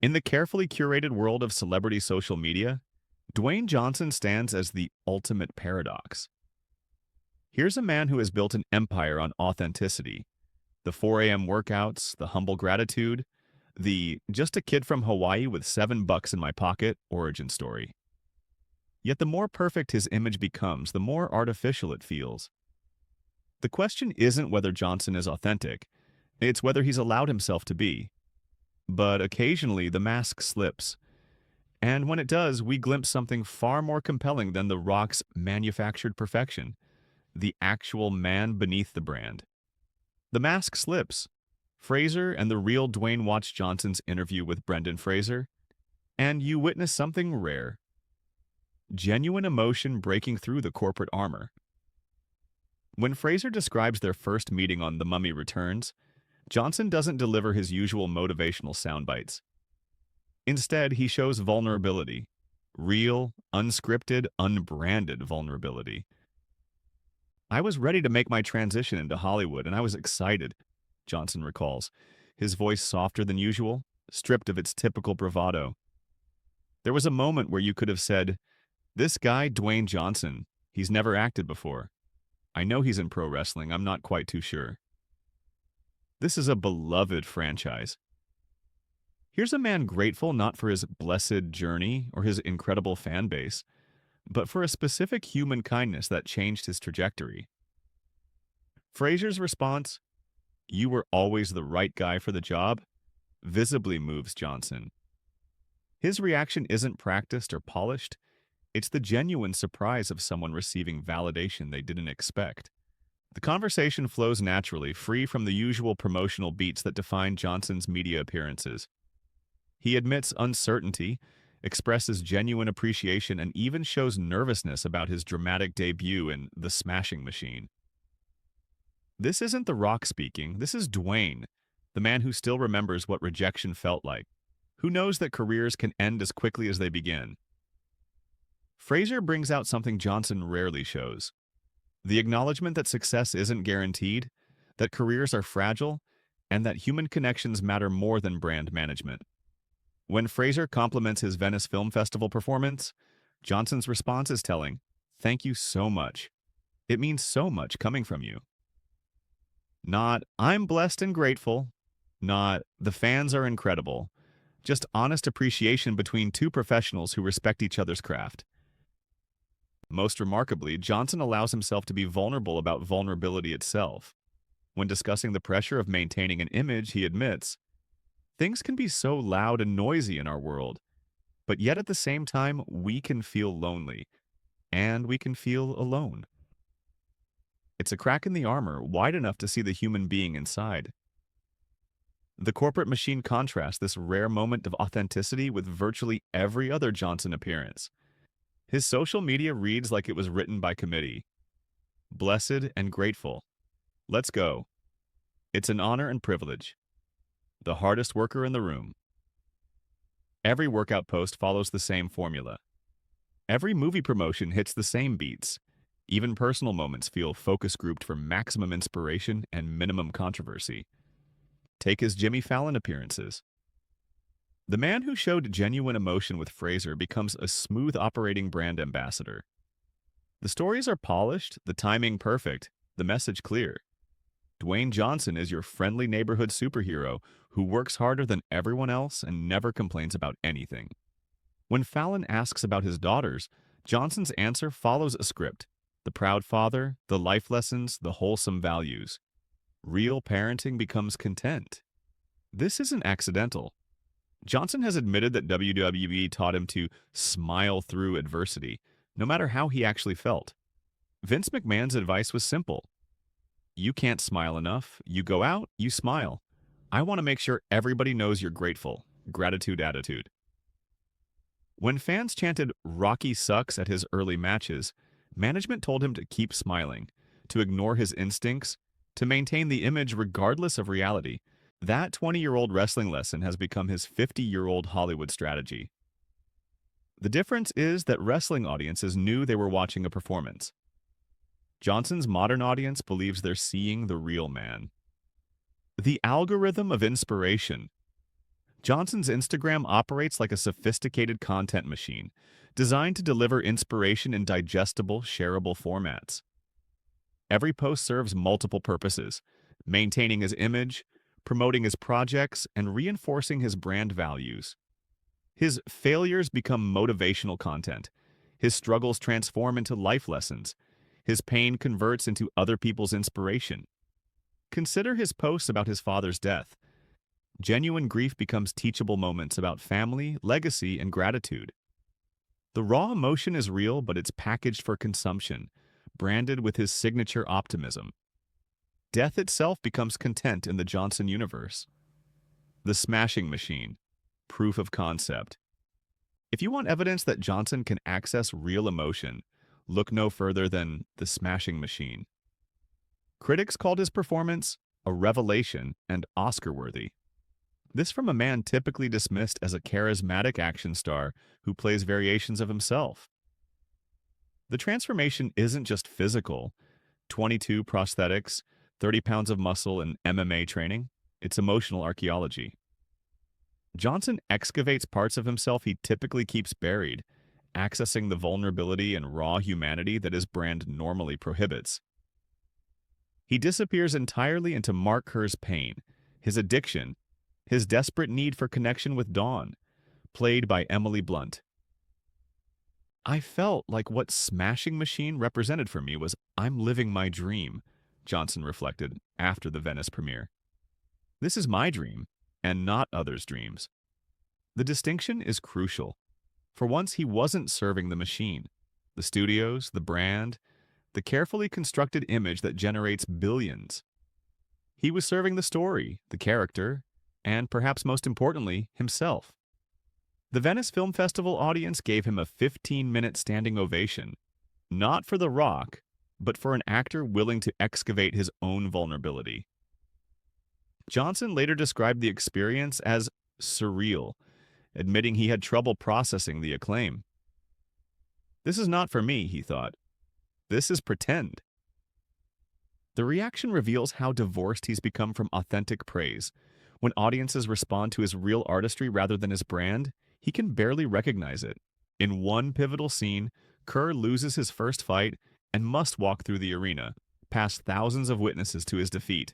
In the carefully curated world of celebrity social media, Dwayne Johnson stands as the ultimate paradox. Here's a man who has built an empire on authenticity, the 4 a.m. workouts, the humble gratitude, the just a kid from Hawaii with $7 in my pocket origin story. Yet the more perfect his image becomes, the more artificial it feels. The question isn't whether Johnson is authentic, it's whether he's allowed himself to be. But occasionally the mask slips, and when it does, we glimpse something far more compelling than The Rock's manufactured perfection, the actual man beneath the brand. The mask slips. Fraser and the real Dwayne watch Johnson's interview with Brendan Fraser, and you witness something rare: genuine emotion breaking through the corporate armor. When Fraser describes their first meeting on The Mummy Returns, Johnson doesn't deliver his usual motivational soundbites. Instead, he shows vulnerability, real, unscripted, unbranded vulnerability. "I was ready to make my transition into Hollywood, and I was excited," Johnson recalls, his voice softer than usual, stripped of its typical bravado. "There was a moment where you could have said, 'This guy, Dwayne Johnson, he's never acted before. I know he's in pro wrestling, I'm not quite too sure.' This is a beloved franchise. Here's a man grateful not for his blessed journey or his incredible fan base, but for a specific human kindness that changed his trajectory." Fraser's response, "You were always the right guy for the job," visibly moves Johnson. His reaction isn't practiced or polished, it's the genuine surprise of someone receiving validation they didn't expect. The conversation flows naturally, free from the usual promotional beats that define Johnson's media appearances. He admits uncertainty, expresses genuine appreciation, and even shows nervousness about his dramatic debut in The Smashing Machine. This isn't The Rock speaking, this is Dwayne, the man who still remembers what rejection felt like, who knows that careers can end as quickly as they begin. Fraser brings out something Johnson rarely shows: the acknowledgement that success isn't guaranteed, that careers are fragile, and that human connections matter more than brand management. When Fraser compliments his Venice Film Festival performance, Johnson's response is telling: "Thank you so much. It means so much coming from you." Not, "I'm blessed and grateful," not, "the fans are incredible," just honest appreciation between two professionals who respect each other's craft. Most remarkably, Johnson allows himself to be vulnerable about vulnerability itself. When discussing the pressure of maintaining an image, he admits, "Things can be so loud and noisy in our world, but yet at the same time, we can feel lonely, and we can feel alone." It's a crack in the armor, wide enough to see the human being inside. The corporate machine contrasts this rare moment of authenticity with virtually every other Johnson appearance. His social media reads like it was written by committee. Blessed and grateful. Let's go. It's an honor and privilege. The hardest worker in the room. Every workout post follows the same formula. Every movie promotion hits the same beats. Even personal moments feel focus grouped for maximum inspiration and minimum controversy. Take his Jimmy Fallon appearances. The man who showed genuine emotion with Fraser becomes a smooth operating brand ambassador. The stories are polished, the timing perfect, the message clear. Dwayne Johnson is your friendly neighborhood superhero who works harder than everyone else and never complains about anything. When Fallon asks about his daughters, Johnson's answer follows a script: the proud father, the life lessons, the wholesome values. Real parenting becomes content. This isn't accidental. Johnson has admitted that WWE taught him to smile through adversity, no matter how he actually felt. Vince McMahon's advice was simple: you can't smile enough, you go out, you smile. I want to make sure everybody knows you're grateful. Gratitude attitude. When fans chanted "Rocky sucks" at his early matches, management told him to keep smiling, to ignore his instincts, to maintain the image regardless of reality. That 20-year-old wrestling lesson has become his 50-year-old Hollywood strategy. The difference is that wrestling audiences knew they were watching a performance. Johnson's modern audience believes they're seeing the real man. The algorithm of inspiration. Johnson's Instagram operates like a sophisticated content machine, designed to deliver inspiration in digestible, shareable formats. Every post serves multiple purposes: maintaining his image, promoting his projects, and reinforcing his brand values. His failures become motivational content. His struggles transform into life lessons. His pain converts into other people's inspiration. Consider his posts about his father's death. Genuine grief becomes teachable moments about family, legacy, and gratitude. The raw emotion is real, but it's packaged for consumption, branded with his signature optimism. Death itself becomes content in the Johnson universe. The Smashing Machine. Proof of concept. If you want evidence that Johnson can access real emotion, look no further than The Smashing Machine. Critics called his performance a revelation and Oscar-worthy. This from a man typically dismissed as a charismatic action star who plays variations of himself. The transformation isn't just physical, 22 prosthetics, 30 pounds of muscle, and MMA training. It's emotional archaeology. Johnson excavates parts of himself he typically keeps buried, accessing the vulnerability and raw humanity that his brand normally prohibits. He disappears entirely into Mark Kerr's pain, his addiction, his desperate need for connection with Dawn, played by Emily Blunt. I felt like what Smashing Machine represented for me was I'm living my dream, Johnson reflected after the Venice premiere. This is my dream, and not others' dreams. The distinction is crucial. For once, he wasn't serving the machine, the studios, the brand, the carefully constructed image that generates billions. He was serving the story, the character, and perhaps most importantly, himself. The Venice Film Festival audience gave him a 15-minute standing ovation, not for The Rock, but for an actor willing to excavate his own vulnerability. Johnson later described the experience as surreal, admitting he had trouble processing the acclaim. This is not for me, he thought. This is pretend. The reaction reveals how divorced he's become from authentic praise. When audiences respond to his real artistry rather than his brand, he can barely recognize it. In one pivotal scene, Kerr loses his first fight and must walk through the arena, past thousands of witnesses to his defeat.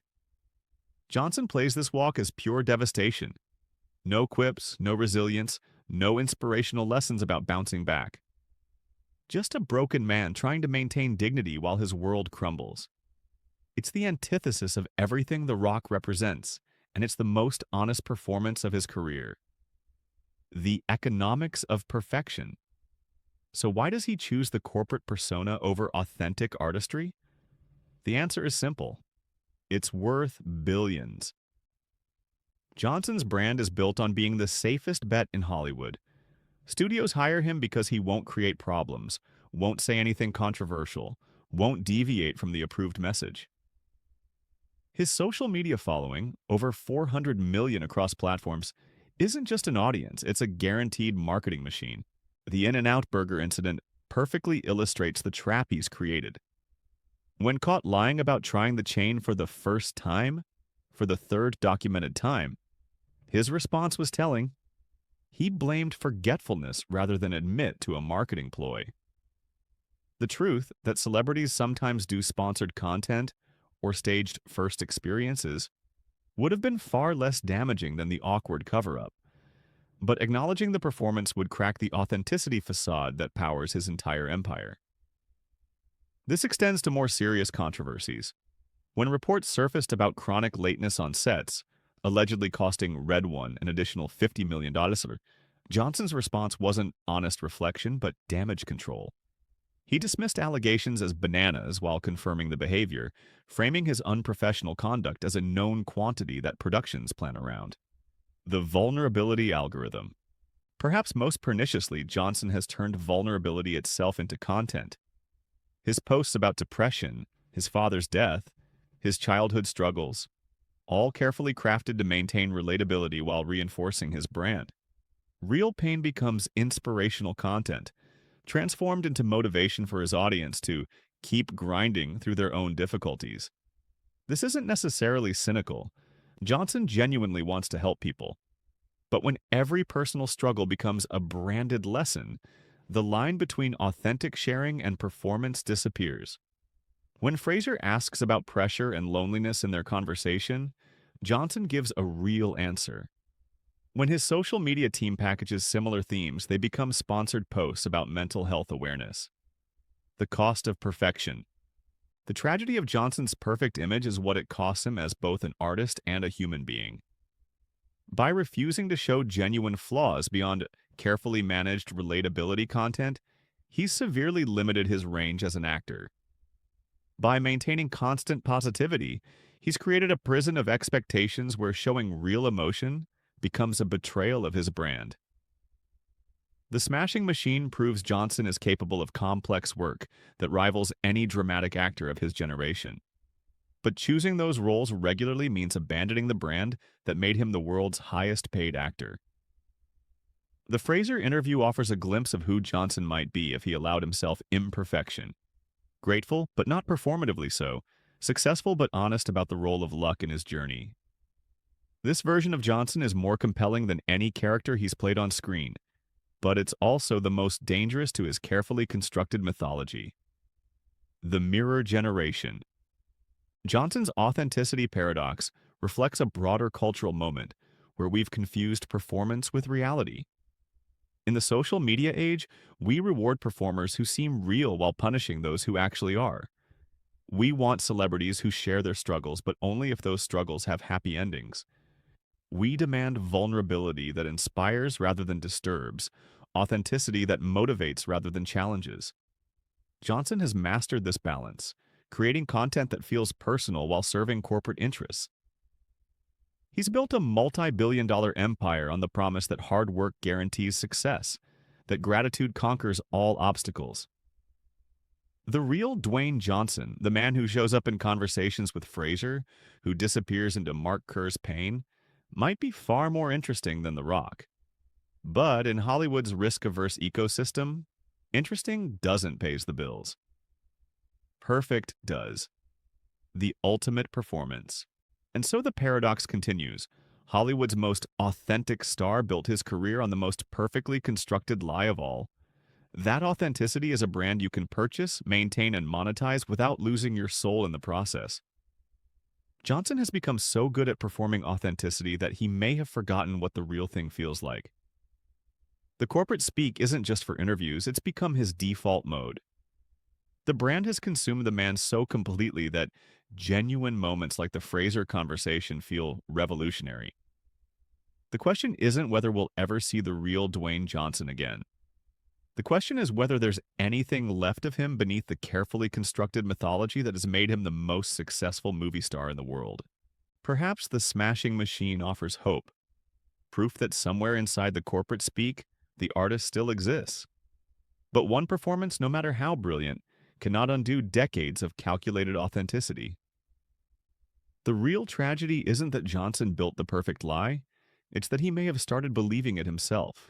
Johnson plays this walk as pure devastation. No quips, no resilience, no inspirational lessons about bouncing back. Just a broken man trying to maintain dignity while his world crumbles. It's the antithesis of everything The Rock represents, and it's the most honest performance of his career. The economics of perfection. So why does he choose the corporate persona over authentic artistry? The answer is simple. It's worth billions. Johnson's brand is built on being the safest bet in Hollywood. Studios hire him because he won't create problems, won't say anything controversial, won't deviate from the approved message. His social media following, over 400 million across platforms, isn't just an audience, it's a guaranteed marketing machine. The In-N-Out Burger incident perfectly illustrates the trap he's created. When caught lying about trying the chain for the first time, for the third documented time, his response was telling. He blamed forgetfulness rather than admit to a marketing ploy. The truth that celebrities sometimes do sponsored content or staged first experiences would have been far less damaging than the awkward cover-up. But acknowledging the performance would crack the authenticity facade that powers his entire empire. This extends to more serious controversies. When reports surfaced about chronic lateness on sets, allegedly costing Red One an additional $50 million, Johnson's response wasn't honest reflection, but damage control. He dismissed allegations as bananas while confirming the behavior, framing his unprofessional conduct as a known quantity that productions plan around. The vulnerability algorithm. Perhaps most perniciously, Johnson has turned vulnerability itself into content. His posts about depression, his father's death, his childhood struggles, all carefully crafted to maintain relatability while reinforcing his brand. Real pain becomes inspirational content, transformed into motivation for his audience to keep grinding through their own difficulties. This isn't necessarily cynical. Johnson genuinely wants to help people. But when every personal struggle becomes a branded lesson, the line between authentic sharing and performance disappears. When Fraser asks about pressure and loneliness in their conversation, Johnson gives a real answer. When his social media team packages similar themes, they become sponsored posts about mental health awareness. The cost of perfection. The tragedy of Johnson's perfect image is what it costs him as both an artist and a human being. By refusing to show genuine flaws beyond carefully managed relatability content, he's severely limited his range as an actor. By maintaining constant positivity, he's created a prison of expectations where showing real emotion becomes a betrayal of his brand. The Smashing Machine proves Johnson is capable of complex work that rivals any dramatic actor of his generation. But choosing those roles regularly means abandoning the brand that made him the world's highest-paid actor. The Fraser interview offers a glimpse of who Johnson might be if he allowed himself imperfection. Grateful, but not performatively so. Successful, but honest about the role of luck in his journey. This version of Johnson is more compelling than any character he's played on screen, but it's also the most dangerous to his carefully constructed mythology. The Mirror Generation. Johnson's authenticity paradox reflects a broader cultural moment where we've confused performance with reality. In the social media age, we reward performers who seem real while punishing those who actually are. We want celebrities who share their struggles, but only if those struggles have happy endings. We demand vulnerability that inspires rather than disturbs, authenticity that motivates rather than challenges. Johnson has mastered this balance, creating content that feels personal while serving corporate interests. He's built a multi-billion-dollar empire on the promise that hard work guarantees success, that gratitude conquers all obstacles. The real Dwayne Johnson, the man who shows up in conversations with Fraser, who disappears into Mark Kerr's pain, might be far more interesting than The Rock. But in Hollywood's risk-averse ecosystem, interesting doesn't pay the bills. Perfect does. The ultimate performance. And so the paradox continues. Hollywood's most authentic star built his career on the most perfectly constructed lie of all. That authenticity is a brand you can purchase, maintain, and monetize without losing your soul in the process. Johnson has become so good at performing authenticity that he may have forgotten what the real thing feels like. The corporate speak isn't just for interviews, it's become his default mode. The brand has consumed the man so completely that genuine moments like the Fraser conversation feel revolutionary. The question isn't whether we'll ever see the real Dwayne Johnson again. The question is whether there's anything left of him beneath the carefully constructed mythology that has made him the most successful movie star in the world. Perhaps the Smashing Machine offers hope, proof that somewhere inside the corporate speak, the artist still exists. But one performance, no matter how brilliant, cannot undo decades of calculated authenticity. The real tragedy isn't that Johnson built the perfect lie, it's that he may have started believing it himself.